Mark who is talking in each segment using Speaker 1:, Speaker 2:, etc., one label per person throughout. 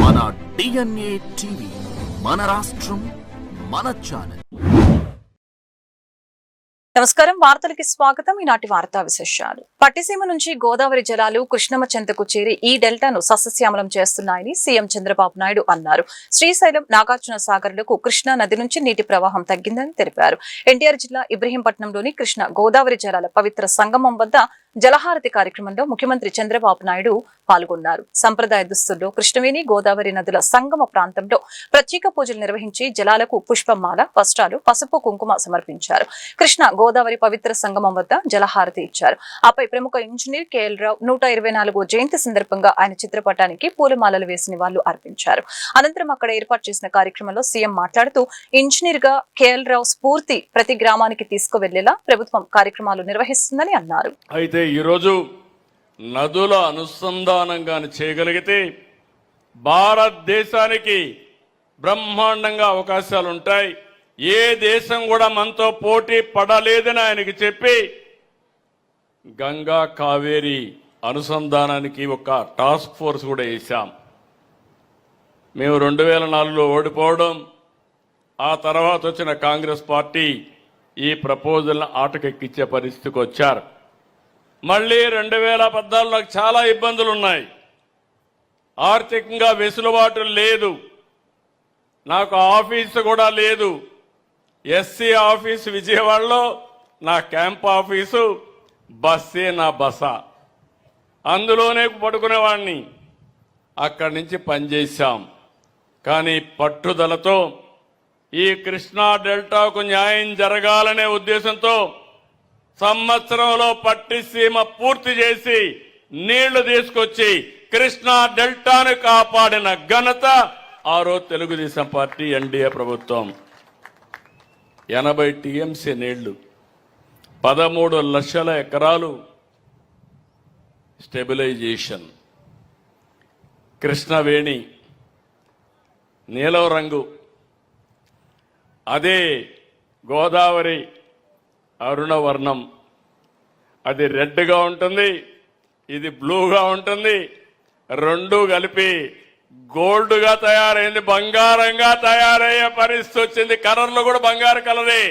Speaker 1: మన DNA TV, మన రాష్ట్రం, మన ఛానల్.
Speaker 2: నమస్కారం, వార్తలకి స్వాగతం. ఈనాటి వార్తా విశేషాలు. పట్టిసీమ నుంచి గోదావరి జలాలు కృష్ణమ్మ చెంతకు చేరి ఈ డెల్టాను సస్యశ్యామలం చేస్తున్నాయని సీఎం చంద్రబాబు నాయుడు అన్నారు. శ్రీశైలం, నాగార్జున సాగర్లకు కృష్ణా నది నుంచి నీటి ప్రవాహం తగ్గిందని తెలిపారు. ఎన్టీఆర్ జిల్లా ఇబ్రహీంపట్నంలోని కృష్ణ గోదావరి జలాల పవిత్ర సంగమం వద్ద జలహారతి కార్యక్రమంలో ముఖ్యమంత్రి చంద్రబాబు నాయుడు పాల్గొన్నారు. సంప్రదాయ దుస్తుల్లో కృష్ణవేణి గోదావరి నదుల సంగమ ప్రాంతంలో ప్రత్యేక పూజలు నిర్వహించి జలాలకు పుష్పమాల, వస్త్రాలు, పసుపు, కుంకుమ సమర్పించారు. కృష్ణ గోదావరి పవిత్ర సంగమం వద్ద జలహారతి ఇచ్చారు. ఆపై ప్రముఖ ఇంజనీర్ కేఎల్ రావు 124వ జయంతి సందర్భంగా ఆయన చిత్రపటానికి పూలమాలలు వేసి నివాళులు అర్పించారు. అనంతరం అక్కడ ఏర్పాటు చేసిన కార్యక్రమంలో సీఎం మాట్లాడుతూ ఇంజనీర్ గా కేఎల్ రావు స్ఫూర్తి ప్రతి గ్రామానికి తీసుకువెళ్లేలా ప్రభుత్వం కార్యక్రమాలు నిర్వహిస్తుందని అన్నారు.
Speaker 3: అయితే ఈరోజు నదుల అనుసంధానంగా చేయగలిగితే భారతదేశానికి బ్రహ్మాండంగా అవకాశాలు ఉంటాయి. ఏ దేశం కూడా మనతో పోటీ పడలేదని ఆయనకి చెప్పి గంగా కావేరి అనుసంధానానికి ఒక టాస్క్ ఫోర్స్ కూడా వేశాం. మేము 2004లో ఓడిపోవడం, ఆ తర్వాత వచ్చిన కాంగ్రెస్ పార్టీ ఈ ప్రపోజల్ని ఆటకెక్కించే పరిస్థితికి వచ్చారు. మళ్ళీ 2014లో చాలా ఇబ్బందులు ఉన్నాయి. ఆర్థికంగా వెసులుబాటు లేదు, నాకు ఆఫీసు కూడా లేదు. ఎస్సీ ఆఫీసు విజయవాడలో, నా క్యాంప్ ఆఫీసు, బస్సే నా బస, అందులోనే పడుకునేవాడిని. అక్కడి నుంచి పనిచేశాం. కానీ పట్టుదలతో ఈ కృష్ణా డెల్టాకు న్యాయం జరగాలనే ఉద్దేశంతో సంవత్సరంలో పట్టిసీమ పూర్తి చేసి నీళ్లు తీసుకొచ్చి కృష్ణా డెల్టాను కాపాడిన ఘనత ఆ రోజు తెలుగుదేశం పార్టీ ఎన్డీఏ ప్రభుత్వం. 80 టీఎంసీ నీళ్లు, 13 లక్షల ఎకరాలు స్టెబిలైజేషన్. కృష్ణవేణి నీలం రంగు, అదే గోదావరి అరుణవర్ణం. అది రెడ్గా ఉంటుంది, ఇది బ్లూగా ఉంటుంది. రెండు కలిపి గోల్డ్గా తయారైంది, బంగారంగా తయారయ్యే పరిస్థితి వచ్చింది. కలర్లు కూడా బంగారు కలరే.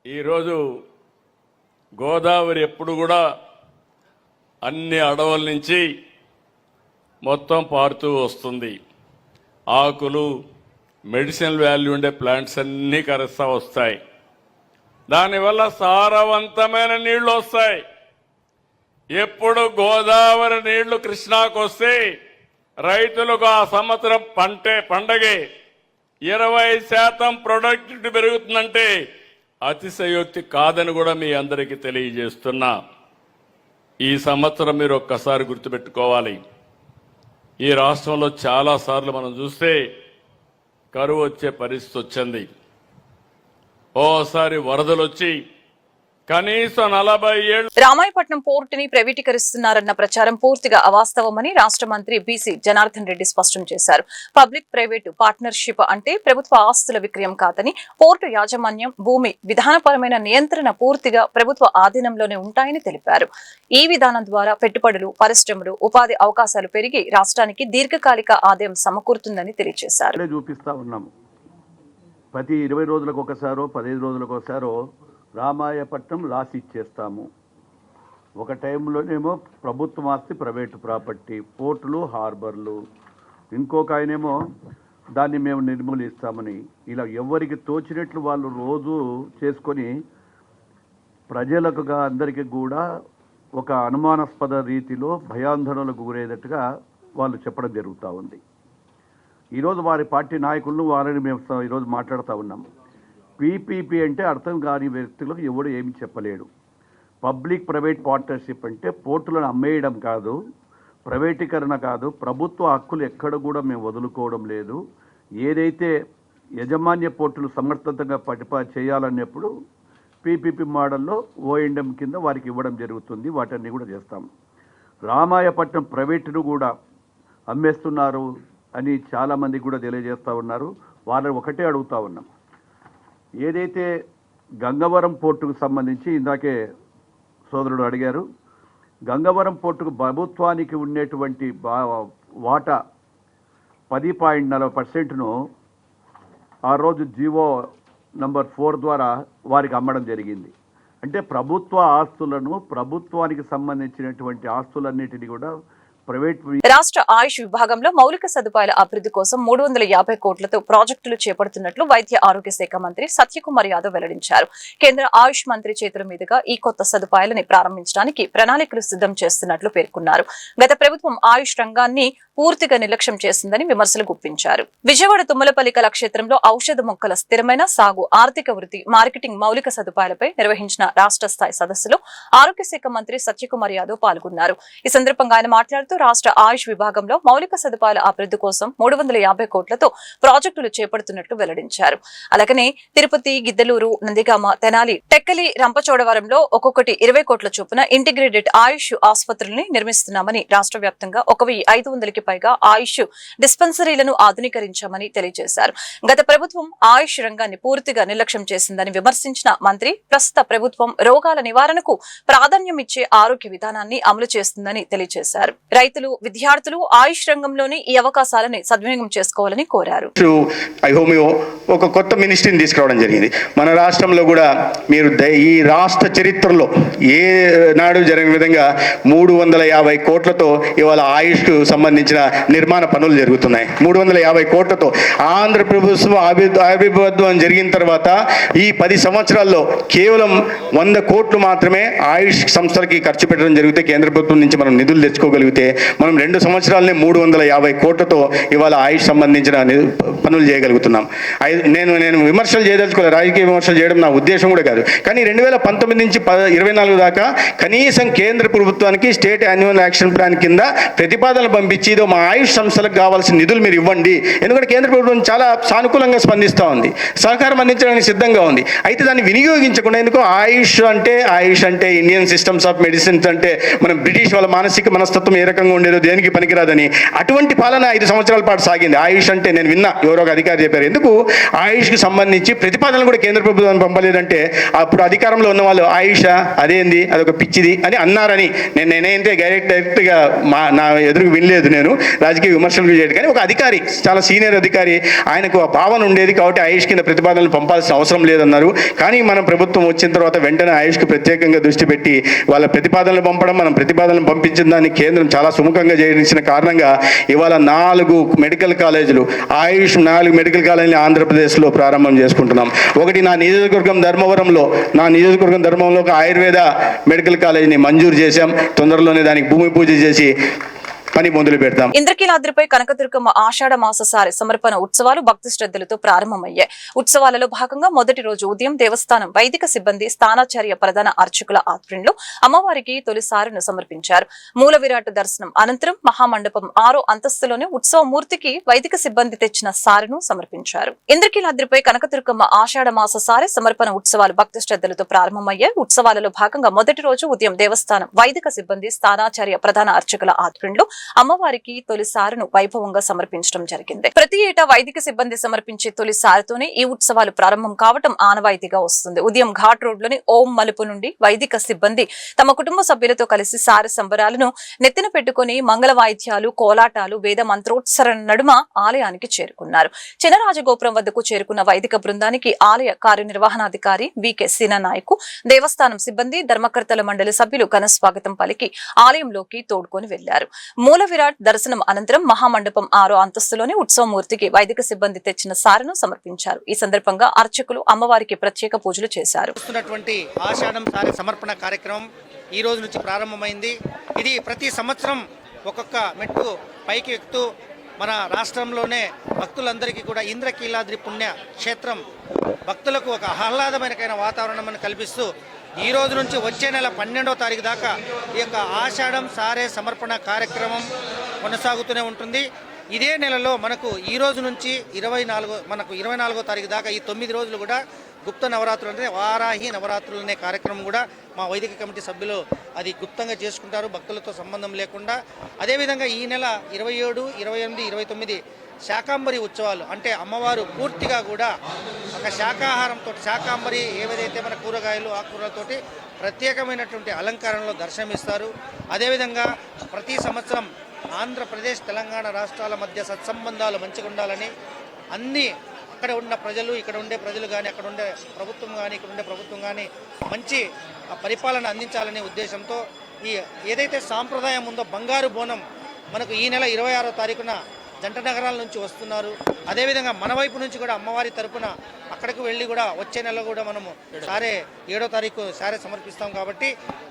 Speaker 3: ఈరోజు గోదావరి ఎప్పుడు కూడా అన్ని అడవుల నుంచి మొత్తం పారుతూ వస్తుంది. ఆకులు, మెడిసినల్ వాల్యూ ఉండే ప్లాంట్స్ అన్నీ కరుస్తా వస్తాయి. దానివల్ల సారవంతమైన నీళ్లు వస్తాయి. ఎప్పుడు గోదావరి నీళ్లు కృష్ణాకు వస్తే రైతులకు ఆ సంవత్సరం పండగే 20% ప్రొడక్టివిటీ పెరుగుతుందంటే అతిశయోక్తి కాదని కూడా మీ అందరికీ తెలియజేస్తున్నా. ఈ సంవత్సరం మీరు ఒక్కసారి గుర్తుపెట్టుకోవాలి. ఈ రాష్ట్రంలో చాలా సార్లు మనం చూస్తే కరువు వచ్చే పరిస్థితి వచ్చింది. ఓసారి వరదలు వచ్చి కనీసం 40 ఏళ్ళు.
Speaker 2: రామాయపట్నం పోర్టుని ప్రైవేటీకరిస్తున్నారన్న ప్రచారం పూర్తిగా అవాస్తవమని రాష్ట్ర మంత్రి బీసీ జనార్దన్ రెడ్డి స్పష్టం చేశారు. పబ్లిక్ ప్రైవేటు పార్ట్నర్షిప్ అంటే ప్రభుత్వ ఆస్తుల విక్రయం కాదని, పోర్టు యాజమాన్యం, భూమి విధానపరమైన నియంత్రణ పూర్తిగా ప్రభుత్వ ఆధీనంలోనే ఉంటాయని తెలిపారు. ఈ విధానం ద్వారా పెట్టుబడులు, పరిశ్రమలు, ఉపాధి అవకాశాలు పెరిగి రాష్ట్రానికి దీర్ఘకాలిక ఆదాయం సమకూరుతుందని తెలియజేశారు.
Speaker 4: ప్రతి 20 రోజులకు ఒకసారో 15 రోజులకు ఒకసారో రామాయపట్నం రాసి ఇచ్చేస్తాము. ఒక టైంలోనేమో ప్రభుత్వం ఆస్తి ప్రైవేటు ప్రాపర్టీ, పోర్టులు, హార్బర్లు. ఇంకొక ఆయనేమో దాన్ని మేము నిర్మూలిస్తామని. ఇలా ఎవరికి తోచినట్లు వాళ్ళు రోజు చేసుకొని ప్రజలకు అందరికీ కూడా ఒక అనుమానాస్పద రీతిలో భయాందోళనలకు గురయ్యేటట్టుగా వాళ్ళు చెప్పడం జరుగుతూ ఉంది. ఈరోజు వారి పార్టీ నాయకులను వారిని మేము ఈరోజు మాట్లాడుతూ ఉన్నాం. పీపీపీ అంటే అర్థం కాని వ్యక్తులకు ఎవడు ఏమి చెప్పలేడు. పబ్లిక్ ప్రైవేట్ పార్ట్నర్షిప్ అంటే పోర్టులను అమ్మేయడం కాదు, ప్రైవేటీకరణ కాదు. ప్రభుత్వ హక్కులు ఎక్కడ కూడా మేము వదులుకోవడం లేదు. ఏదైతే యజమాన్య పోర్టులు సమర్థవంతంగా చేయాలన్నప్పుడు పీపీపీ మోడల్లో ఓఎండ్ఎం కింద వారికి ఇవ్వడం జరుగుతుంది. వాటన్ని కూడా చేస్తాం. రామాయపట్నం ప్రైవేటును కూడా అమ్మేస్తున్నారు అని చాలామంది కూడా తెలియజేస్తూ ఉన్నారు. వాళ్ళని ఒకటే అడుగుతూ ఉన్నాం. ఏదైతే గంగవరం పోర్టుకు సంబంధించి ఇందాకే సోదరుడు అడిగారు, గంగవరం పోర్టుకు ప్రభుత్వానికి ఉండేటువంటి వాటా 10.40%ను ఆ రోజు జీవో నంబర్ 4 ద్వారా వారికి అమ్మడం జరిగింది. అంటే ప్రభుత్వ ఆస్తులను, ప్రభుత్వానికి సంబంధించినటువంటి ఆస్తులన్నిటినీ కూడా ప్రైవేట్.
Speaker 2: రాష్ట్ర ఆయుష్ విభాగంలో మౌలిక సదుపాయాల అభివృద్ధి కోసం 350 కోట్లతో ప్రాజెక్టులు చేపడుతున్నట్లు వైద్య ఆరోగ్య శాఖ మంత్రి సత్యకుమార్ యాదవ్ వెల్లడించారు. కేంద్ర ఆయుష్ మంత్రి చేతుల మీదుగా ఈ కొత్త సదుపాయాలని ప్రారంభించడానికి ప్రణాళికలు సిద్ధం చేస్తున్నట్లు పేర్కొన్నారు. గత ప్రభుత్వం ఆయుష్ రంగాన్ని పూర్తిగా నిర్లక్ష్యం చేసిందని విమర్శలు గుప్పించారు. విజయవాడ తుమ్మలపల్లి కళాక్షేత్రంలో ఔషధ మొక్కల స్థిరమైన సాగు, ఆర్థిక వృద్ధి, మార్కెటింగ్ మౌలిక సదుపాయాలపై నిర్వహించిన రాష్ట్ర స్థాయి సదస్సులో ఆరోగ్య శాఖ మంత్రి సత్యకుమార్ యాదవ్ పాల్గొన్నారు. ఈ సందర్భంగా ఆయన మాట్లాడుతూ రాష్ట్ర ఆయుష్ విభాగంలో మౌలిక సదుపాయాల అభివృద్ధి కోసం 350 కోట్లతో ప్రాజెక్టులు చేపడుతున్నట్లు వెల్లడించారు. అలాగనే తిరుపతి, గిద్దలూరు, నందిగామ, తెనాలి, టెక్కలి, రంపచోడవరంలో ఒక్కొక్కటి 20 కోట్ల చొప్పున ఇంటిగ్రేటెడ్ ఆయుష్ ఆసుపత్రుల్ని నిర్మిస్తున్నామని, రాష్ట్ర వ్యాప్తంగా 1500కి పైగా ఆయుష్ డిస్పెన్సరీలను ఆధునీకరించామని తెలియజేశారు. గత ప్రభుత్వం ఆయుష్ రంగాన్ని పూర్తిగా నిర్లక్ష్యం చేసిందని విమర్శించిన మంత్రి ప్రస్తుత ప్రభుత్వం రోగాల నివారణకు ప్రాధాన్యం ఇచ్చే ఆరోగ్య విధానాన్ని అమలు చేస్తుందని తెలియజేశారు. రైతులు, విద్యార్థులు ఆయుష్ రంగంలోని ఈ అవకాశాలని సద్వినియోగం చేసుకోవాలని కోరారు.
Speaker 5: హోమియో ఒక కొత్త మినిస్ట్రీని తీసుకురావడం జరిగింది. మన రాష్ట్రంలో కూడా మీరు ఈ రాష్ట్ర చరిత్రలో ఏ నాడు జరిగిన విధంగా 350 కోట్లతో ఇవాళ ఆయుష్కు సంబంధించిన నిర్మాణ పనులు జరుగుతున్నాయి. 350 కోట్లతో ఆంధ్ర ప్రభుత్వం ఆవిర్భావం జరిగిన తర్వాత ఈ 10 సంవత్సరాల్లో కేవలం 100 కోట్లు మాత్రమే ఆయుష్ సంస్థలకి ఖర్చు పెట్టడం జరిగితే, కేంద్ర ప్రభుత్వం నుంచి మనం నిధులు తెచ్చుకోగలిగితే మనం 2 సంవత్సరాలనే 350 కోట్లతో ఇవాళ ఆయుష్ సంబంధించిన పనులు చేయగలుగుతున్నాం. నేను విమర్శలు చేయదలుచుకోలేదు, రాజకీయ విమర్శలు చేయడం నా ఉద్దేశం కూడా కాదు. కానీ 2019 నుంచి 24 దాకా కనీసం కేంద్ర ప్రభుత్వానికి స్టేట్ యాన్యువల్ యాక్షన్ ప్లాన్ కింద ప్రతిపాదనలు పంపించి ఇదో మా ఆయుష్ సంస్థలకు కావాల్సిన నిధులు మీరు ఇవ్వండి. ఎందుకంటే కేంద్ర ప్రభుత్వం చాలా సానుకూలంగా స్పందిస్తూ ఉంది, సహకారం అందించడానికి సిద్ధంగా ఉంది. అయితే దాన్ని వినియోగించకుండా ఎందుకో ఆయుష్ అంటే ఇండియన్ సిస్టమ్స్ ఆఫ్ మెడిసిన్స్ అంటే మనం బ్రిటిష్ వాళ్ళ మానసిక మనస్తత్వం ఏ రకంగా ఉండేదో దేనికి పనికిరాదని అటువంటి పాలన 5 సంవత్సరాల పాటు సాగింది. ఆయుష్ అంటే నేను విన్నా, ఎవరో ఒక అధికారి చెప్పారు, ఎందుకు ఆయుష్కి సంబంధించి ప్రతిపాదనలు కూడా కేంద్ర ప్రభుత్వాన్ని పంపలేదంటే అప్పుడు అధికారంలో ఉన్న వాళ్ళు ఆయుష అదేంది అదొక పిచ్చిది అని అన్నారని నేనైతే డైరెక్ట్గా నా ఎదురుకు వినలేదు, నేను రాజకీయ విమర్శలు చేయలేదు. కానీ ఒక అధికారి, చాలా సీనియర్ అధికారి, ఆయనకు ఆ భావన ఉండేది కాబట్టి ఆయుష్ కింద ప్రతిపాదనలు పంపాల్సిన అవసరం లేదన్నారు. కానీ మనం ప్రభుత్వం వచ్చిన తర్వాత వెంటనే ఆయుష్కు ప్రత్యేకంగా దృష్టి పెట్టి వాళ్ళ ప్రతిపాదనలు పంపడం, మనం ప్రతిపాదనలు పంపించిన దాన్ని కేంద్రం చాలా సుముఖంగా చేయించిన కారణంగా ఇవాళ 4 మెడికల్ కాలేజీలు, ఆయుష్ 4 మెడికల్ కాలేజీలు ఆంధ్రప్రదేశ్లో ప్రారంభం చేసుకుంటున్నాం. ఒకటి నా నియోజకవర్గం ధర్మవరంలో ఒక ఆయుర్వేద మెడికల్ కాలేజీని మంజూరు చేశాం. తొందరలోనే దానికి భూమి పూజ చేసి పని మొదలు పెడతాం.
Speaker 2: ఇంద్రకీలాద్రిపై కనకదుర్గమ్మ ఆషాఢ మాస సారి సమర్పణ ఉత్సవాలు భక్తి శ్రద్ధలతో ప్రారంభమయ్యాయి. ఉత్సవాలలో భాగంగా మొదటి రోజు ఉదయం దేవస్థానం వైదిక సిబ్బంది, స్థానాచార్య, ప్రధాన అర్చకుల ఆధ్వర్యంలో అమ్మవారికి తొలిసారిను సమర్పించారు. మూల విరాట్ దర్శనం అనంతరం మహామండపం 6వ అంతస్తులోనే ఉత్సవ మూర్తికి వైదిక సిబ్బంది తెచ్చిన సారిను సమర్పించారు. ఇంద్రకీలాద్రిపై కనకదుర్గమ్మ ఆషాఢ మాస సారి సమర్పణ ఉత్సవాలు భక్తి శ్రద్ధలతో ప్రారంభమయ్యాయి. ఉత్సవాలలో భాగంగా మొదటి రోజు ఉదయం దేవస్థానం వైదిక సిబ్బంది, స్థానాచార్య, ప్రధాన అర్చకుల ఆధ్వర్యంలో అమ్మవారికి తొలిసారిను వైభవంగా సమర్పించడం జరిగింది. ప్రతి ఏటా వైదిక సిబ్బంది సమర్పించే తొలిసారితోనే ఈ ఉత్సవాలు ప్రారంభం కావటం ఆనవాయితీగా వస్తుంది. ఉదయం ఘాట్ రోడ్లోని ఓం మలుపు నుండి వైదిక సిబ్బంది తమ కుటుంబ సభ్యులతో కలిసి సారి సంబరాలను నెత్తిన పెట్టుకుని మంగళ వాయిద్యాలు, కోలాటాలు, వేద మంత్రోత్సరణ నడుమ ఆలయానికి చేరుకున్నారు. చినరాజగోపురం వద్దకు చేరుకున్న వైదిక బృందానికి ఆలయ కార్యనిర్వహణాధికారి వికే సీనా నాయకు, దేవస్థానం సిబ్బంది, ధర్మకర్తల మండలి సభ్యులు ఘన స్వాగతం పలికి ఆలయంలోకి తోడ్కొని వెళ్లారు. మూల విరాట్ దర్శనం అనంతరం మహామండపం 6వ అంతస్తులోని ఉత్సవమూర్తికి వైదిక సిబ్బంది తెచ్చిన సారను సమర్పించారు. ఈ సందర్భంగా అర్చకులు అమ్మవారికి ప్రత్యేక పూజలు చేశారు.
Speaker 6: ఆషాఢం సారి సమర్పణ కార్యక్రమం ఈ రోజు నుంచి ప్రారంభమైంది. ఇది ప్రతి సంవత్సరం ఒక్కొక్క మెట్టు పైకి ఎక్కుతూ మన రాష్ట్రంలోనే భక్తులందరికీ కూడా ఇంద్రకీలాద్రి పుణ్య క్షేత్రం భక్తులకు ఒక ఆహ్లాదమైన వాతావరణం కల్పిస్తూ ఈ రోజు నుంచి వచ్చే నెల 12వ తారీఖు దాకా ఈ యొక్క ఆషాఢం సారే సమర్పణ కార్యక్రమం కొనసాగుతూనే ఉంటుంది. ఇదే నెలలో మనకు ఈ రోజు నుంచి 24వ తారీఖు దాకా ఈ 9 రోజులు కూడా గుప్త నవరాత్రులు అంటే వారాహి నవరాత్రులు అనే కార్యక్రమం కూడా మా వైదిక కమిటీ సభ్యులు అది గుప్తంగా చేసుకుంటారు, భక్తులతో సంబంధం లేకుండా. అదేవిధంగా ఈ నెల 27, 28, 29 శాకాంబరి ఉత్సవాలు, అంటే అమ్మవారు పూర్తిగా కూడా ఒక శాకాహారంతో శాకాంబరి ఏవైతే మన కూరగాయలు ఆకుకూరలతోటి ప్రత్యేకమైనటువంటి అలంకరణలో దర్శనమిస్తారు. అదేవిధంగా ప్రతి సంవత్సరం ఆంధ్రప్రదేశ్ తెలంగాణ రాష్ట్రాల మధ్య సత్సంబంధాలు మంచిగా ఉండాలని అన్ని అక్కడ ఉన్న ప్రజలు ఇక్కడ ఉండే ప్రజలు కానీ అక్కడ ఉండే ప్రభుత్వం కానీ ఇక్కడ ఉండే ప్రభుత్వం కానీ మంచి పరిపాలన అందించాలనే ఉద్దేశంతో ఈ ఏదైతే సాంప్రదాయం ఉందో బంగారు బోనం మనకు ఈ నెల 26వ తారీఖున జంట నగరాల నుంచి వస్తున్నారు. అదేవిధంగా మన వైపు నుంచి కూడా అమ్మవారి తరపున అక్కడికి వెళ్ళి కూడా వచ్చే నెల కూడా మనము సారే 7వ తారీఖు సారే సమర్పిస్తాం. కాబట్టి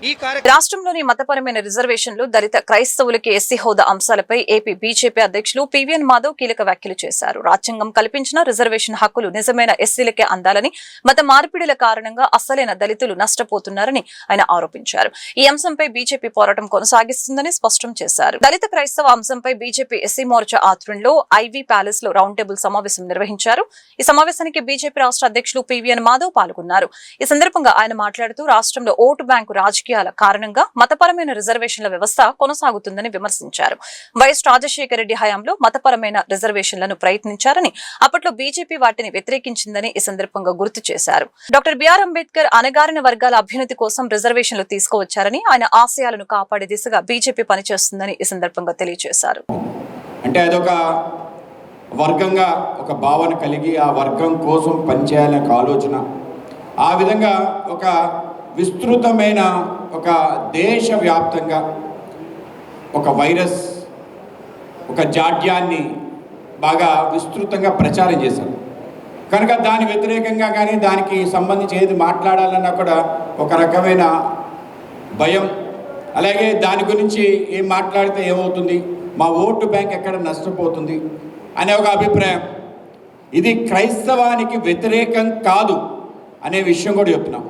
Speaker 6: ఈ కార్యక్రమం
Speaker 2: రాష్ట్రంలోని మతపరమైన రిజర్వేషన్లు, దళిత క్రైస్తవులకి ఎస్సీ హోదా అంశాలపై ఏపీ బీజేపీ అధ్యక్షులు పివిఎన్ మాధవ్ కీలక వ్యాఖ్యలు చేశారు. రాజ్యాంగం కల్పించిన రిజర్వేషన్ హక్కులు నిజమైన ఎస్సీలకే అందాలని, మత మార్పిడిల కారణంగా అసలైన దళితులు నష్టపోతున్నారని ఆయన ఆరోపించారు. ఈ అంశంపై బీజేపీ పోరాటం కొనసాగిస్తుందని స్పష్టం చేశారు. దళిత క్రైస్తవ అంశంపై బీజేపీ ఎస్సీ మోర్చా ఆధ్వర్యంలో ఐవీ ప్యాలెస్ లో రౌండ్ టేబుల్ సమావేశం నిర్వహించారు. ఈ సమావేశానికి బీజేపీ రాష్ట్ర అధ్యక్షులు పివిఎన్ మాధవ్ పాల్గొన్నారు. ఈ సందర్భంగా ఆయన మాట్లాడుతూ రాష్ట్రంలో ఓటు బ్యాంకు రాజకీయాల కారణంగా మతపరమైన రిజర్వేషన్ల వ్యవస్థ కొనసాగుతుందని విమర్శించారు. వైఎస్ రాజశేఖర రెడ్డి హయాంలో మతపరమైన రిజర్వేషన్లను ప్రయత్నించారని, అప్పట్లో బీజేపీ వాటిని వ్యతిరేకించిందని ఈ సందర్భంగా గుర్తు చేశారు. డాక్టర్ బిఆర్ అంబేద్కర్ అణగారిన వర్గాల అభ్యున్నతి కోసం రిజర్వేషన్లు తీసుకువచ్చారని, ఆయన ఆశయాలను కాపాడే దిశగా బీజేపీ పనిచేస్తుందని ఈ సందర్భంగా తెలియజేశారు.
Speaker 7: అంటే అదొక వర్గంగా ఒక భావన కలిగి ఆ వర్గం కోసం పనిచేయాలనే ఒక ఆలోచన, ఆ విధంగా ఒక విస్తృతమైన ఒక దేశవ్యాప్తంగా ఒక వైరస్, ఒక జాడ్యాన్ని బాగా విస్తృతంగా ప్రచారం చేశారు. కనుక దాని వ్యతిరేకంగా కానీ దానికి సంబంధించి ఏది మాట్లాడాలన్నా కూడా ఒక రకమైన భయం, అలాగే దాని గురించి ఏం మాట్లాడితే ఏమవుతుంది, మా ఓటు బ్యాంక్ ఎక్కడ నష్టపోతుంది అనే ఒక అభిప్రాయం. ఇది క్రైస్తవానికి వ్యతిరేకం కాదు అనే విషయం కూడా చెప్తున్నాం.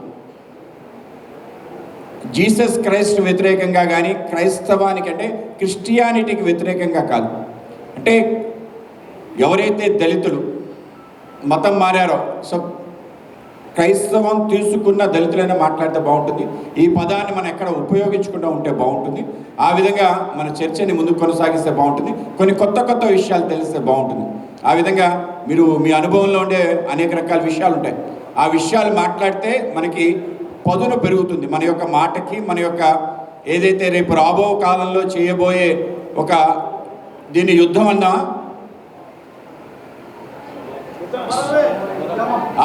Speaker 7: జీసస్ క్రైస్ట్ వ్యతిరేకంగా కానీ క్రైస్తవానికి అంటే క్రిస్టియానిటీకి వ్యతిరేకంగా కాదు. అంటే ఎవరైతే దళితులు మతం మారారో, సో క్రైస్తవం తీసుకున్న దళితులైనా మాట్లాడితే బాగుంటుంది. ఈ పదాన్ని మనం ఎక్కడ ఉపయోగించకుండా ఉంటే బాగుంటుంది. ఆ విధంగా మన చర్చని ముందుకు కొనసాగిస్తే బాగుంటుంది. కొన్ని కొత్త విషయాలు తెలిస్తే బాగుంటుంది. ఆ విధంగా మీరు మీ అనుభవంలో ఉండే అనేక రకాల విషయాలు ఉంటాయి. ఆ విషయాలు మాట్లాడితే మనకి పదును పెరుగుతుంది. మన యొక్క మాటకి, మన యొక్క ఏదైతే రేపు రాబో కాలంలో చేయబోయే ఒక దీన్ని యుద్ధం అన్నా,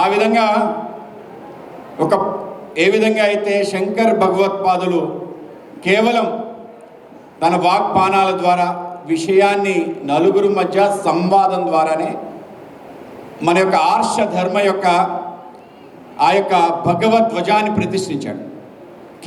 Speaker 7: ఆ విధంగా ఒక ఏ విధంగా అయితే శంకర్ భగవత్పాదులు కేవలం తన వాగ్బాణాల ద్వారా విషయాన్ని నలుగురు మధ్య సంవాదం ద్వారానే మన యొక్క ఆర్ష ధర్మ యొక్క ఆ యొక్క భగవద్ధ్వజాన్ని ప్రతిష్ఠించాడు.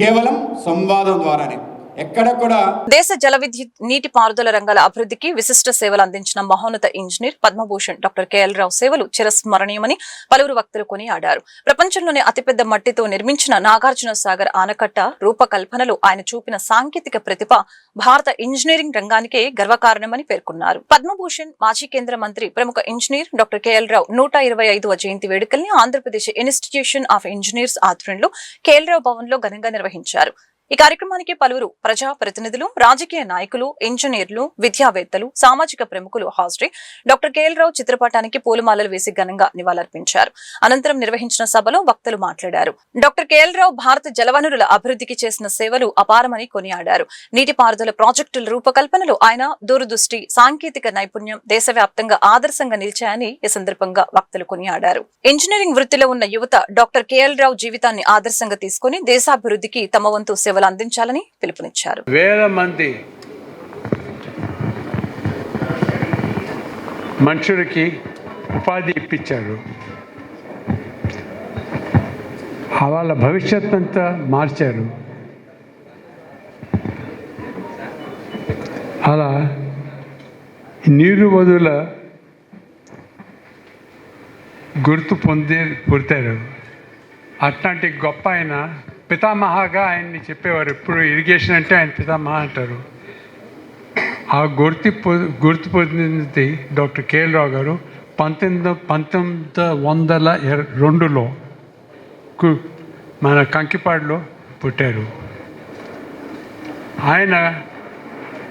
Speaker 7: కేవలం సంవాదం ద్వారానే. ఎక్కడ కూడా
Speaker 2: దేశ జల విద్యుత్ నీటిపారుదల రంగాల అభివృద్ధికి విశిష్ట సేవలు అందించిన మహోన్నత ఇంజనీర్ పద్మభూషణ్ డాక్టర్ కేఎల్ రావు సేవలు చిరస్మరణీయమని పలువురు వక్తలు కొనియాడారు. ప్రపంచంలోనే అతిపెద్ద మట్టితో నిర్మించిన నాగార్జున సాగర్ ఆనకట్ట రూపకల్పనలో ఆయన చూపిన సాంకేతిక ప్రతిభ భారత ఇంజనీరింగ్ రంగానికే గర్వకారణమని పేర్కొన్నారు. పద్మభూషణ్ మాజీ కేంద్ర మంత్రి, ప్రముఖ engineer doctor KL Rao 125వ Jayanthi వేడుకల్ని Andhra Pradesh institution of engineers ఆధ్వర్యంలో కేఎల్ రావు భవన్ లో ఘనంగా నిర్వహించారు. ఈ కార్యక్రమానికి పలువురు ప్రజా ప్రతినిధులు, రాజకీయ నాయకులు, ఇంజనీర్లు, విద్యావేత్తలు, సామాజిక ప్రముఖులు హాజరై డాక్టర్ కేఎల్ రావు చిత్రపటానికి పూలమాలలు వేసి ఘనంగా నివాళులర్పించారు. అనంతరం నిర్వహించిన సభలో వక్తలు మాట్లాడారు. డాక్టర్ కేఎల్ రావు భారత జలవనరుల అభివృద్ధికి చేసిన సేవలు అపారమని కొనియాడారు. నీటిపారుదల ప్రాజెక్టుల రూపకల్పనలో ఆయన దూరదృష్టి, సాంకేతిక నైపుణ్యం దేశవ్యాప్తంగా ఆదర్శంగా నిలిచాయని ఈ సందర్భంగా వక్తలు కొనియాడారు. ఇంజనీరింగ్ వృత్తిలో ఉన్న యువత డాక్టర్ కేఎల్ రావు జీవితాన్ని ఆదర్శంగా తీసుకుని దేశాభివృద్ధికి తమ వంతు సేవలు అందించాలని పిలుపునిచ్చారు.
Speaker 8: వేల మంది మనుషులకి ఉపాధి ఇప్పించారు. వాళ్ళ భవిష్యత్ అంతా మార్చారు. అలా నీరు వదుల గుర్తు పుడతారు. అట్లాంటి గొప్ప ఆయన పితామహగా ఆయన్ని చెప్పేవారు. ఇప్పుడు ఇరిగేషన్ అంటే ఆయన పితామహ అంటారు. ఆ గుర్తు పొందింది డాక్టర్ కేఎల్ రావు గారు 1902లో మన కంకిపాడులో పుట్టారు. ఆయన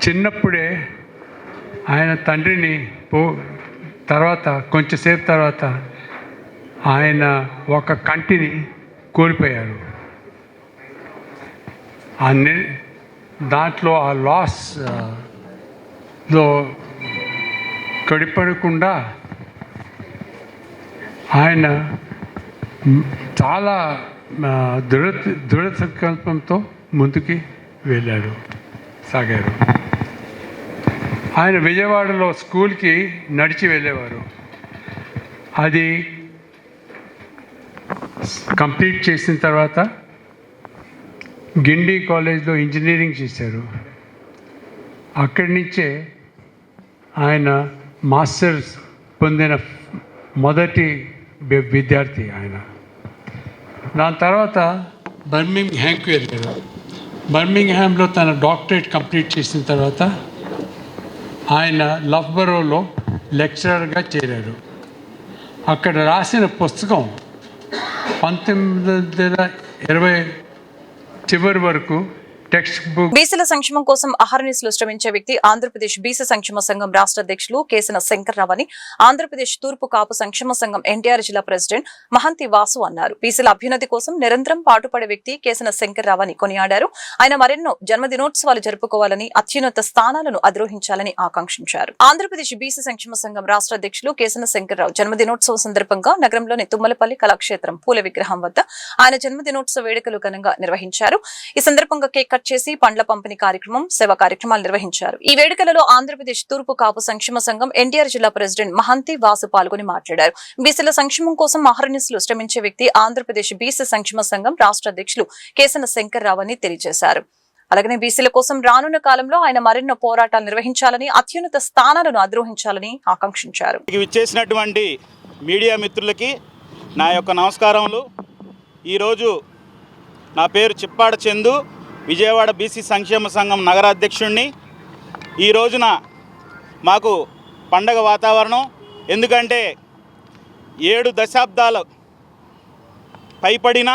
Speaker 8: చిన్నప్పుడే ఆయన తండ్రిని తర్వాత కొంచెంసేపు తర్వాత ఆయన ఒక కంటిని కోల్పోయారు. దాంట్లో ఆ లాస్లో కడిపడకుండా ఆయన చాలా దృఢ సంకల్పంతో ముందుకి సాగారు. ఆయన విజయవాడలో స్కూల్కి నడిచి వెళ్ళేవారు. అది కంప్లీట్ చేసిన తర్వాత గిండి కాలేజ్లో ఇంజనీరింగ్ చేశారు. అక్కడి నుంచే ఆయన మాస్టర్స్ పొందిన మొదటి విద్యార్థి ఆయన. దాని తర్వాత బర్మింగ్హామ్కి వెళ్ళారు. బర్మింగ్హామ్లో తన డాక్టరేట్ కంప్లీట్ చేసిన తర్వాత ఆయన లఫ్బరోలో లెక్చరర్గా చేరారు. అక్కడ రాసిన పుస్తకం 1920 చివరి వరకు టెక్స్ట్ బుక్.
Speaker 2: బీసీల సంక్షేమం కోసం అహర్నిశలు శ్రమించే వ్యక్తి ఆంధ్రప్రదేశ్ బీసీ సంక్షేమ సంఘం రాష్ట్ర అధ్యక్షులు కేసన శంకర్రావు అని ఆంధ్రప్రదేశ్ తూర్పు కాపు సంక్షేమ సంఘం ఎన్టీఆర్ జిల్లా ప్రెసిడెంట్ మహంతి వాసు అన్నారు. బీసీల అభ్యున్నతి కోసం నిరంతరం పాటుపడే వ్యక్తి కేసన శంకర్రావు అని కొనియాడారు. ఆయన మరెన్నో జన్మదినోత్సవాలు జరుపుకోవాలని, అత్యున్నత స్థానాలను అధిరోహించాలని ఆకాంక్షించారు. ఆంధ్రప్రదేశ్ బీసీ సంక్షేమ సంఘం రాష్ట్ర అధ్యక్షులు కేసన శంకర్రావు జన్మదినోత్సవం సందర్భంగా నగరంలోని తుమ్మలపల్లి కళాక్షేత్రం పూల విగ్రహం వద్ద ఆయన జన్మదినోత్సవ వేడుకలు ఘనంగా నిర్వహించారు. ఈ సందర్భంగా కేక్ కట్ చేసి పండ్ల పంపిణీ కార్యక్రమం, సేవా కార్యక్రమాలు నిర్వహించారు. ఈ వేడుకలలో ఆంధ్రప్రదేశ్ తూర్పు కాపు సంక్షేమ సంఘం ఎన్టీఆర్ జిల్లా ప్రెసిడెంట్ మహంతి వాసు పాల్గొని మాట్లాడారు. బీసీల సంక్షేమం కోసం అహర్నిశలు శ్రమించే వ్యక్తి ఆంధ్రప్రదేశ్ బీసీ సంక్షేమ సంఘం రాష్ట్ర అధ్యక్షులు కేసన శంకర్రావు అని తెలియజేశారు. అలాగనే బీసీల కోసం రానున్న కాలంలో ఆయన మరెన్నో పోరాటాలు నిర్వహించాలని, అత్యున్నత స్థానాలను అధిరోహించాలని ఆకాంక్షించారు.
Speaker 9: విచ్చేసినటువంటి మీడియా మిత్రులకి నా యొక్క నమస్కారములు. ఈరోజు నా పేరు చిప్పాడ చందు, విజయవాడ బీసీ సంక్షేమ సంఘం నగర అధ్యక్షుడిని. ఈ రోజున మాకు పండగ వాతావరణం. ఎందుకంటే 7 దశాబ్దాలు పైపడిన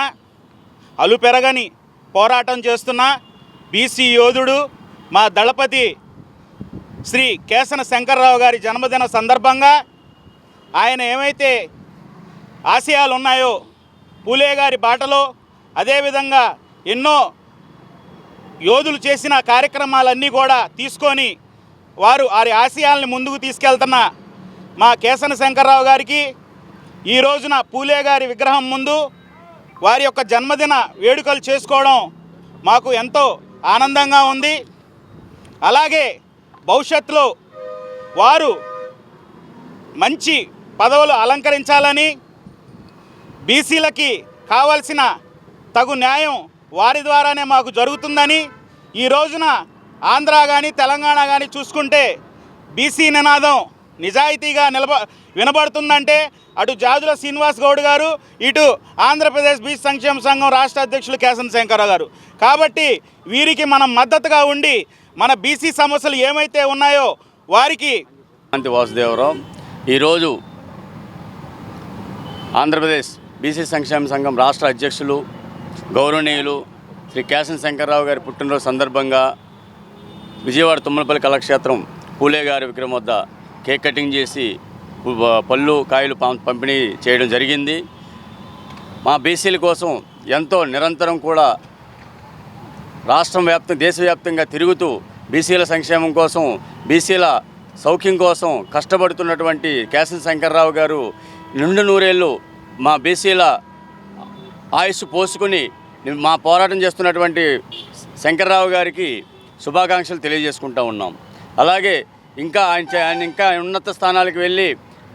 Speaker 9: అలుపెరగని పోరాటం చేస్తున్న బీసీ యోధుడు మా దళపతి శ్రీ కేసన శంకర్రావు గారి జన్మదిన సందర్భంగా ఆయన ఏమైతే ఆశయాలు ఉన్నాయో పూలే గారి బాటలో, అదేవిధంగా ఎన్నో యోధులు చేసిన కార్యక్రమాలన్నీ కూడా తీసుకొని వారి ఆశయాల్ని ముందుకు తీసుకెళ్తున్న మా కేసన శంకర్రావు గారికి ఈ రోజున పూలే గారి విగ్రహం ముందు వారి యొక్క జన్మదిన వేడుకలు చేసుకోవడం మాకు ఎంతో ఆనందంగా ఉంది. అలాగే భవిష్యత్తులో వారు మంచి పదవులు అలంకరించాలని, బీసీలకి కావలసిన తగు న్యాయం వారి ద్వారానే మాకు జరుగుతుందని, ఈ రోజున ఆంధ్ర కానీ తెలంగాణ కానీ చూసుకుంటే బీసీ నినాదం నిజాయితీగా వినబడుతుందంటే అటు జాజుల శ్రీనివాస్ గౌడ్ గారు, ఇటు ఆంధ్రప్రదేశ్ బీసీ సంక్షేమ సంఘం రాష్ట్ర అధ్యక్షులు కేసన శంకర్రావు గారు. కాబట్టి వీరికి మనం మద్దతుగా ఉండి మన బీసీ సమస్యలు ఏమైతే ఉన్నాయో వారికి.
Speaker 10: శాంతి వాసుదేవరావు ఈరోజు ఆంధ్రప్రదేశ్ బీసీ సంక్షేమ సంఘం రాష్ట్ర అధ్యక్షులు గౌరవనీయులు శ్రీ కేసన శంకర్రావు గారి పుట్టినరోజు సందర్భంగా విజయవాడ తుమ్మలపల్లి కళాక్షేత్రం పూలే గారి విగ్రహం వద్ద కేక్ కటింగ్ చేసి పళ్ళు కాయలు పంపిణీ చేయడం జరిగింది. మా బీసీల కోసం ఎంతో నిరంతరం కూడా రాష్ట్రం దేశవ్యాప్తంగా తిరుగుతూ బీసీల సంక్షేమం కోసం, బీసీల సౌఖ్యం కోసం కష్టపడుతున్నటువంటి కేసన శంకర్రావు గారు నిండు నూరేళ్ళు మా బీసీల ఆయుస్సు పోసుకుని మా పోరాటం చేస్తున్నటువంటి శంకర్రావు గారికి శుభాకాంక్షలు తెలియజేసుకుంటూ ఉన్నాం. అలాగే ఆయన ఇంకా ఉన్నత స్థానాలకు వెళ్ళి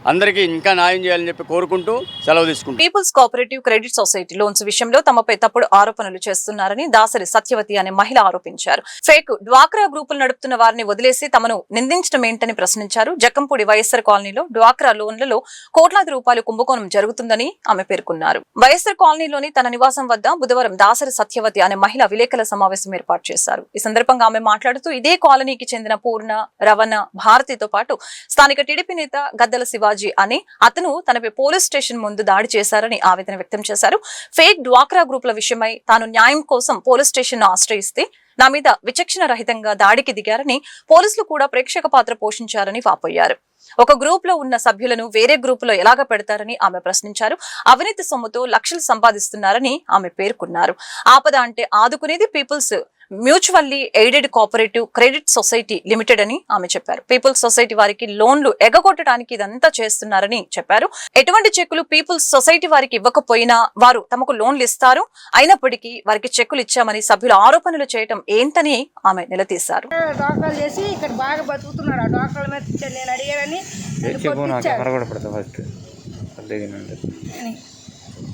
Speaker 10: అందరికీ ఇంకా న్యాయం చేయాలని చెప్పి కోరుకుంటూ సెలవు తీసుకుంటాం.
Speaker 2: Peoples cooperative credit society loans విషయంలో తమపై తప్పుడు ఆరోపణలు చేస్తున్నారని దాసరి సత్యవతి అనే మహిళ ఆరోపించారు. ఫేక్ డ్వాక్రా గ్రూపులు నడుపుతున్న వారిని వదిలేసి తమను నిందించడం ఏంటని ప్రశ్నించారు. జక్కంపూడి వైఎస్ఆర్ కాలనీలో డ్వాక్రా లోన్లలో కోట్లాది రూపాయలు కుంభకోణం జరుగుతుందని ఆమె పేర్కొన్నారు. వైఎస్ఆర్ కాలనీలోని తన నివాసం వద్ద బుధవారం దాసరి సత్యవతి అనే మహిళ విలేకరుల సమావేశం ఏర్పాటు చేశారు. ఈ సందర్భంగా ఆమె మాట్లాడుతూ ఇదే కాలనీకి చెందిన పూర్ణ, రవణ, భారతితో పాటు స్థానిక టీడీపీ నేత గద్దల శివాజీ అని అతను తనపై పోలీస్ స్టేషన్ ముందు దాడి చేశారని ఆవేదన వ్యక్తం చేశారు. ఫేక్ డ్వాక్రా గ్రూపుల విషయమై తాను న్యాయం కోసం పోలీస్ స్టేషన్ ను ఆశ్రయిస్తే నా మీద విచక్షణ రహితంగా దాడికి దిగారని, పోలీసులు కూడా ప్రేక్షక పాత్ర పోషించారని వాపోయారు. ఒక గ్రూప్ లో ఉన్న సభ్యులను వేరే గ్రూప్ లో ఎలాగ పెడతారని ఆమె ప్రశ్నించారు. అవినీతి సొమ్ముతో లక్షలు సంపాదిస్తున్నారని ఆమె పేర్కొన్నారు. ఆపద అంటే ఆదుకునేది people's mutually aided cooperative credit society limited అని ఆమె చెప్పారు. పీపుల్స్ సొసైటీ వారికి లోన్లు ఎగగొట్టడానికి ఇదంతా చేస్తున్నారని చెప్పారు. ఎటువంటి చెక్కులు పీపుల్స్ సొసైటీ వారికి ఇవ్వకపోయినా వారు తమకు లోన్లు ఇస్తారు, అయినప్పటికీ వారికి చెక్కులు ఇచ్చామని సభ్యులు ఆరోపణలు చేయటం ఏంటని ఆమె నిలదీశారు.
Speaker 11: డాక్టర్లు చేసి ఇక్కడ బాగా బతుకుతున్నాడు. ఆ డాక్టర్ల మీద నేను అడిగానని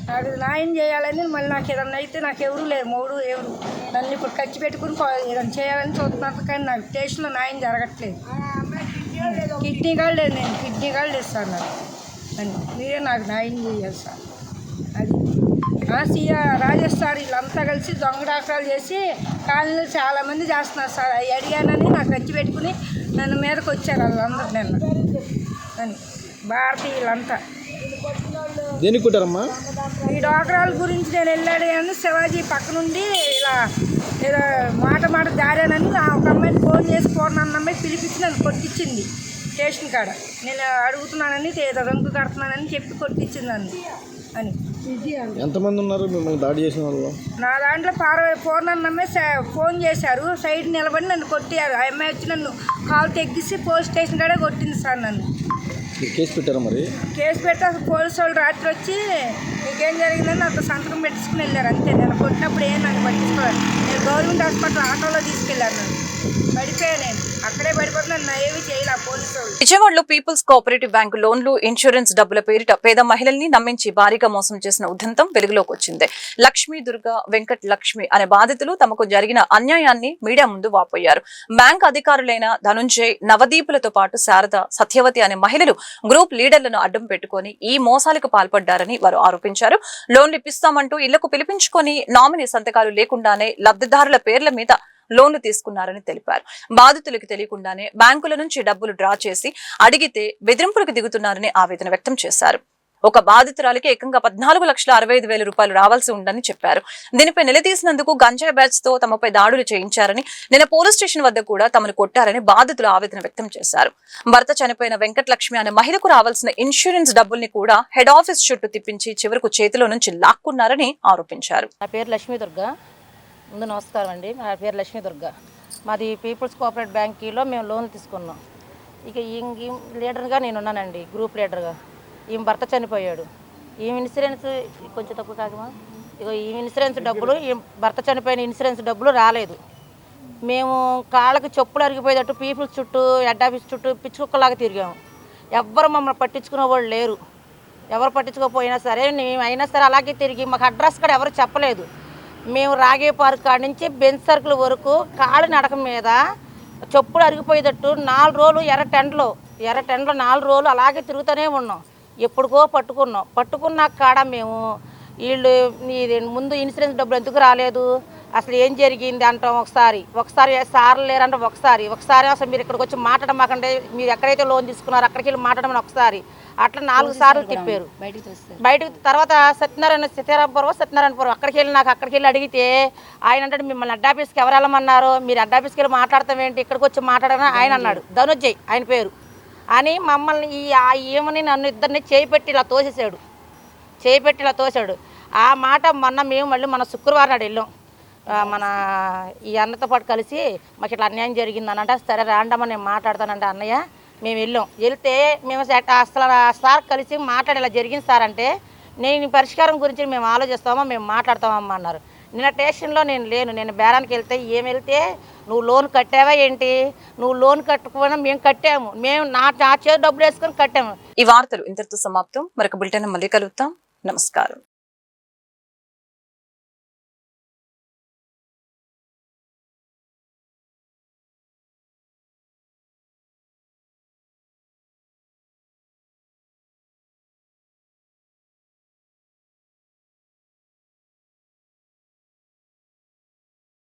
Speaker 11: నాకు న్యాయం చేయాలని, మళ్ళీ నాకు ఏదన్నా అయితే నాకు ఎవరు లేరు, మౌడు ఎవరు నన్ను ఇప్పుడు ఖర్చు పెట్టుకుని ఏదైనా చేయాలని చూస్తున్నారు. కానీ నాకు స్టేషన్లో న్యాయం జరగట్లేదు. కిడ్నీ కార్డు లేదు, నేను కిడ్నీ కార్డు లేదు సార్ నాకు అని. మీరే నాకు న్యాయం చేయాలి సార్. అది సీఆర్ రాజేష్ సార్ వీళ్ళంతా కలిసి దొంగ డాక్టర్లు చేసి కాలనీలో చాలామంది చేస్తున్నారు సార్. అవి అడిగానని నాకు ఖర్చు పెట్టుకుని నన్ను మీదకి వచ్చారు వాళ్ళందరూ నిన్న అని. భారతీయ వీళ్ళంతా
Speaker 12: దేనికుంటారమ్మా
Speaker 11: ఈ డాక్టర్ల గురించి నేను వెళ్ళాడు కానీ శివాజీ పక్క నుండి ఇలా ఏదో మాట దారానని ఒక అమ్మాయిని ఫోన్ చేసి పూర్ణన్న అమ్మాయి పిలిపించి నన్ను కొట్టించింది స్టేషన్ కాడ. నేను అడుగుతున్నానని ఏదో రంగు కడుతున్నానని చెప్పి కొట్టించింది నన్ను అని.
Speaker 12: ఎంతమంది ఉన్నారు మిమ్మల్ని దాడి చేసిన వాళ్ళు?
Speaker 11: నా దాంట్లో పూర్ణన్న అమ్మాయి ఫోన్ చేశారు, సైడ్ నిలబడి నన్ను కొట్టారు. ఆ అమ్మాయి వచ్చి నన్ను కాలు తెగ్గిసి పోలీస్ స్టేషన్ కాడే కొట్టింది సార్ నన్ను.
Speaker 12: కేసు పెట్టారా? మరి
Speaker 11: కేసు పెట్టి అసలు పోలీసు వాళ్ళు రాత్రి వచ్చి మీకేం జరిగిందని నాకు సంతకం పెట్టుకుని వెళ్ళారు అంతే. నేను కొట్టినప్పుడు ఏం నాకు పట్టించుకోవాలి. నేను గవర్నమెంట్ హాస్పిటల్ ఆటోలో తీసుకెళ్ళాను. నన్ను పడిపోయా, నేను అక్కడే పడిపోతున్నాను. నా ఏమి చేయలే పోలీసు వాళ్ళు.
Speaker 2: విజయవాడలో పీపుల్స్ కోఆపరేటివ్ బ్యాంకు లోన్లు ఇన్సూరెన్స్ డబ్బుల పేరిట పేద మహిళల్ని నమ్మించి భారీగా మోసం చేసిన ఉదంతం వెలుగులోకి వచ్చింది. లక్ష్మీ దుర్గా వెంకట్ లక్ష్మి అనే బాధితులు తమకు జరిగిన అన్యాయాన్ని మీడియా ముందు వాపోయారు. బ్యాంక్ అధికారులైన ధనుంజయ్, నవదీపులతో పాటు శారద, సత్యవతి అనే మహిళలు గ్రూప్ లీడర్లను అడ్డం పెట్టుకుని ఈ మోసాలకు పాల్పడ్డారని వారు ఆరోపించారు. లోన్లు ఇప్పిస్తామంటూ ఇళ్లకు పిలిపించుకొని నామినీ సంతకాలు లేకుండానే లబ్ధిదారుల పేర్ల మీద లోన్లు తీసుకున్నారని తెలిపారు. బాధితులకు తెలియకుండానే బ్యాంకుల నుంచి డబ్బులు డ్రా చేసి అడిగితే బెదిరింపులకు దిగుతున్నారని ఆవేదన వ్యక్తం చేశారు. ఒక బాధితురాలికి ఏకంగా 14,65,000 రూపాయలు రావాల్సి ఉందని చెప్పారు. దీనిపై నిలదీసినందుకు గంజాయి బ్యాచ్ తో తమపై దాడులు చేయించారని, నిన్న పోలీస్ స్టేషన్ వద్ద కూడా తమను కొట్టారని బాధితులు ఆవేదన వ్యక్తం చేశారు. భర్త చనిపోయిన వెంకట లక్ష్మి అనే మహిళకు రావాల్సిన ఇన్సూరెన్స్ డబ్బుల్ని కూడా హెడ్ ఆఫీస్ చుట్టూ తిప్పించి చివరకు చేతిలో నుంచి లాక్కున్నారని ఆరోపించారు.
Speaker 13: నా పేరు లక్ష్మీ దుర్గా. ముందు నమస్కారం అండి. నా పేరు లక్ష్మీ దుర్గా. మాది పీపుల్స్ కోఆపరేటివ్ బ్యాంకులో మేము లోన్ తీసుకున్నాం. ఇక ఈ లీడర్గా నేను ఉన్నానండి, గ్రూప్ లీడర్గా. ఈమె భర్త చనిపోయాడు. ఈ ఇన్సూరెన్స్ కొంచెం తక్కువ కాదమా, ఇక ఈ ఇన్సూరెన్స్ డబ్బులు, ఈ భర్త చనిపోయిన ఇన్సూరెన్స్ డబ్బులు రాలేదు. మేము కాళ్ళకి చెప్పులు అరిగిపోయేటట్టు పీపుల్స్ చుట్టూ, హెడ్ ఆఫీస్ చుట్టూ పిచ్చుకుక్కలాగా తిరిగాము. ఎవ్వరు మమ్మల్ని పట్టించుకునే వాళ్ళు లేరు. ఎవరు పట్టించుకోకపోయినా సరే అయినా సరే అలాగే తిరిగి మాకు అడ్రస్ కూడా ఎవరు చెప్పలేదు. మేము రాగే పార్క్ కాడ నుంచి బెంచ్ సర్కిల్ వరకు కాళ్ళు నడక మీద చెప్పులు అరిగిపోయేటట్టు 4 రోజులు ఎర్ర టెంట్లో 4 రోజులు అలాగే తిరుగుతూనే ఉన్నాం. ఎప్పుడుకో పట్టుకున్న కాడ మేము వీళ్ళు ముందు ఇన్సూరెన్స్ డబ్బులు ఎందుకు రాలేదు, అసలు ఏం జరిగింది అంటాం. ఒకసారి సార్లు లేరంటే ఒకసారి అసలు మీరు ఇక్కడికి వచ్చి మాట్లాడమాకండి, మీరు ఎక్కడైతే లోన్ తీసుకున్నారో అక్కడికి వెళ్ళి మాట్లాడమని ఒకసారి. అట్లా 4 సార్లు తిప్పారు. బయటకు తర్వాత సత్యనారాయణపురం అక్కడికి వెళ్ళి అడిగితే ఆయన అంటే మిమ్మల్ని హెడ్ ఆఫీస్కి ఎవరు వెళ్ళమన్నారు, మీరు హెడ్ ఆఫీస్కి వెళ్ళి మాట్లాడతాం ఏంటి, ఇక్కడికి వచ్చి మాట్లాడని ఆయన అన్నాడు. ధనుంజయ్ ఆయన పేరు అని మమ్మల్ని ఏమని నన్ను ఇద్దరిని చేయిపెట్టి ఇలా తోసాడు. ఆ మాట మేము మళ్ళీ మన శుక్రవారం నాడు వెళ్ళాం. మన ఈ అన్నతో పాటు కలిసి మాకు ఇట్లా అన్యాయం జరిగిందనంటే, సరే రాండమ్మా నేను మాట్లాడతానంటే అన్నయ్య. మేము వెళ్తే మేము అసలు సార్ కలిసి మాట్లాడి ఇలా జరిగింది సార్ అంటే, నేను ఈ పరిష్కారం గురించి మేము ఆలోచిస్తామా, మేము మాట్లాడతామమ్మా అన్నారు. నిన్న స్టేషన్లో నేను లేను. నేను బేరానికి వెళ్తే నువ్వు లోన్ కట్టావా ఏంటి, నువ్వు లోన్ కట్టుకోవడం మేము కట్టాము, మేము నా చేతి డబ్బులు వేసుకొని కట్టాము.
Speaker 2: ఈ వార్తలు ఇంతటితో సమాప్తం. మరొక బులెటిన్ మళ్ళీ కలుగుతాం. నమస్కారం.